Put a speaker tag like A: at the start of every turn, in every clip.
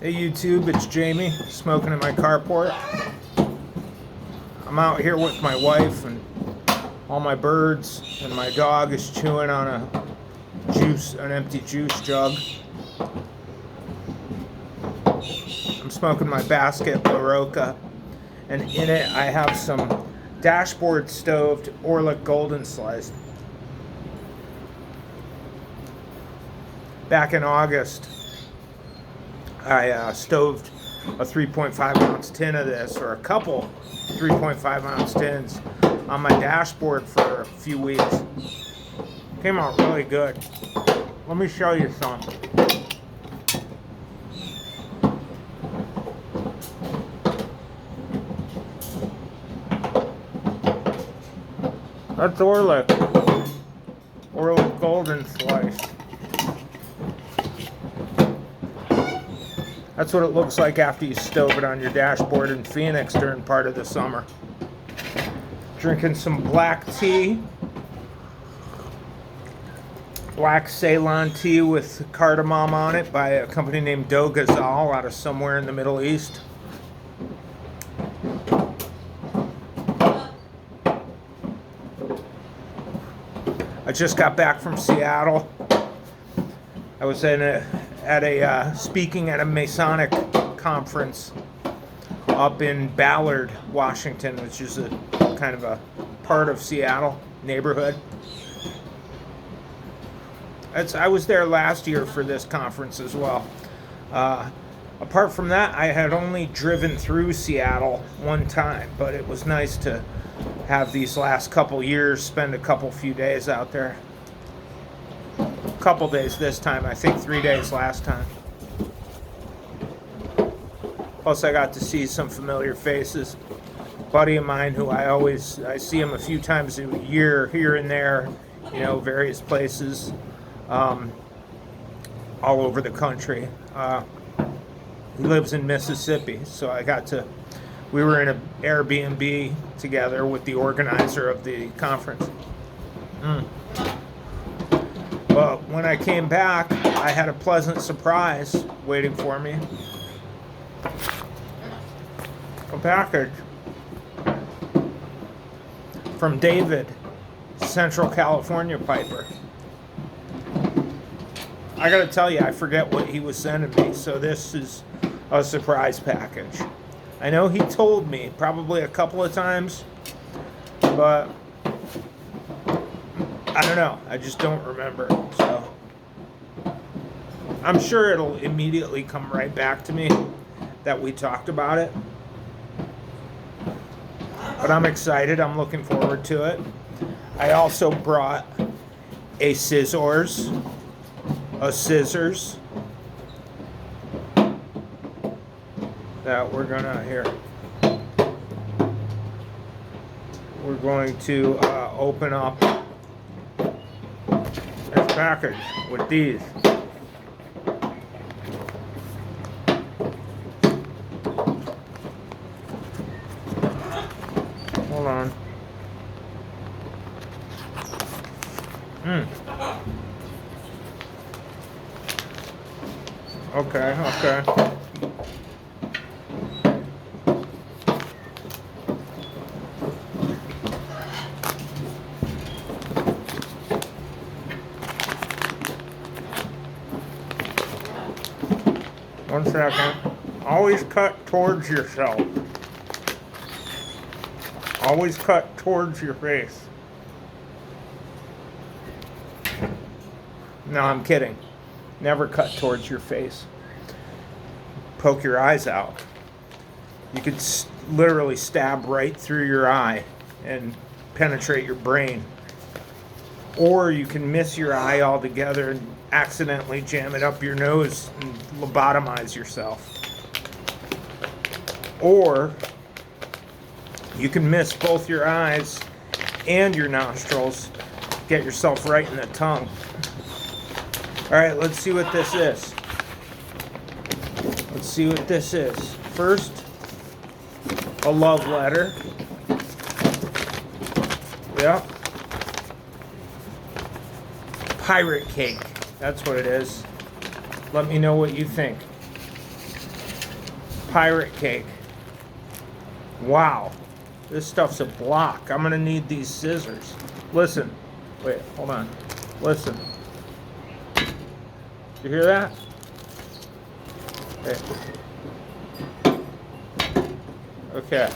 A: Hey YouTube, it's Jamie, smoking in my carport. I'm out here with my wife and all my birds, and my dog is chewing on an empty juice jug. I'm smoking my basket La Roca, and in it I have some dashboard stoved Orlick Golden Slice. Back in August, I stoved a 3.5 ounce tin of this, or a couple 3.5 ounce tins, on my dashboard for a few weeks. Came out really good. Let me show you some. That's Orlick Golden Slice. That's what it looks like after you stove it on your dashboard in Phoenix during part of the summer. Drinking some black tea. Black Ceylon tea with cardamom on it by a company named Doe Gazal out of somewhere in the Middle East. I just got back from Seattle. I was speaking at a Masonic conference up in Ballard, Washington, which is a kind of a part of Seattle neighborhood. I was there last year for this conference as well. Apart from that, I had only driven through Seattle one time, but it was nice to have these last couple years spend a few days out there. Couple days this time, I think 3 days last time. Plus I got to see some familiar faces. Buddy of mine who I see him a few times a year here and there, various places all over the country. He lives in Mississippi, so we were in an Airbnb together with the organizer of the conference. But when I came back, I had a pleasant surprise waiting for me. A package from David, Central California Piper. I gotta tell you, I forget what he was sending me, so this is a surprise package. I know he told me probably a couple of times, but I don't know. I just don't remember. So I'm sure it'll immediately come right back to me that we talked about it. But I'm excited. I'm looking forward to it. I also brought a scissors that we're going to open up this package with these. Hold on. Okay. One second. Always cut towards yourself. Always cut towards your face. No, I'm kidding. Never cut towards your face. Poke your eyes out. You could literally stab right through your eye and penetrate your brain. Or you can miss your eye altogether and accidentally jam it up your nose and lobotomize yourself. Or you can miss both your eyes and your nostrils, get yourself right in the tongue. Alright, let's see what this is. First, a love letter. Yep. Pirate Cake. That's what it is. Let me know what you think. Pirate cake. Wow. This stuff's a block. I'm going to need these scissors. Listen. Wait, hold on. Listen. You hear that? Okay.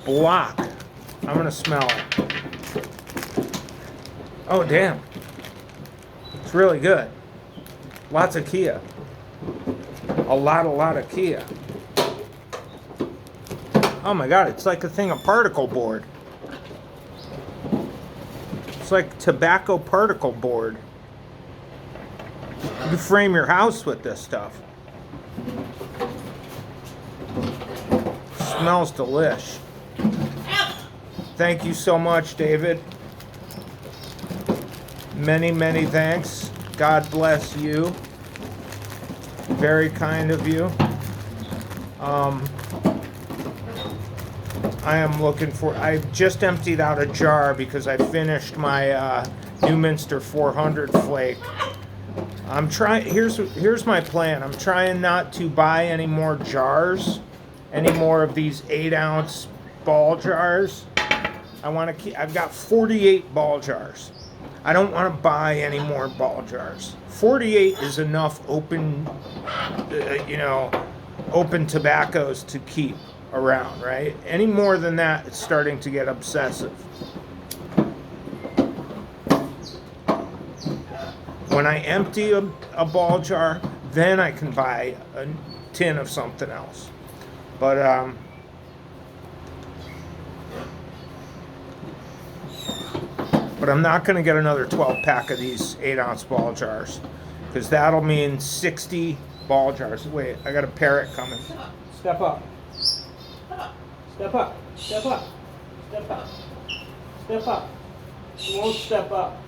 A: Block. I'm going to smell it. Oh, damn. It's really good. Lots of Kia. A lot of Kia. Oh my God, it's like a thing of particle board. It's like tobacco particle board. You can frame your house with this stuff. Smells delish. Thank you so much, David. Many thanks. God bless you. Very kind of you. I am looking for, I just emptied out a jar because I finished my Newminster 400 flake. I'm trying, here's my plan. I'm trying not to buy any more jars, any more of these 8-ounce ball jars. I want to keep, I've got 48 ball jars. I don't want to buy any more ball jars. 48 is enough open, open tobaccos to keep around, right? Any more than that, it's starting to get obsessive. When I empty a ball jar, then I can buy a tin of something else. But I'm not going to get another 12-pack of these 8-ounce ball jars, because that'll mean 60 ball jars. Wait, I got a parrot coming. Step up. Step up. Step up. Step up. Step up. You won't step up.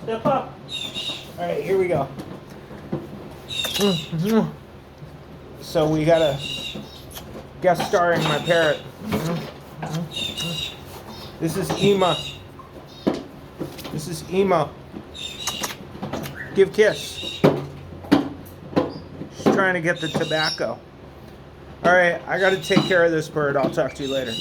A: Step up. All right, here we go. So we got a guest starring my parrot. This is Ema. This is Ema. Give kiss. She's trying to get the tobacco. All right, I got to take care of this bird. I'll talk to you later.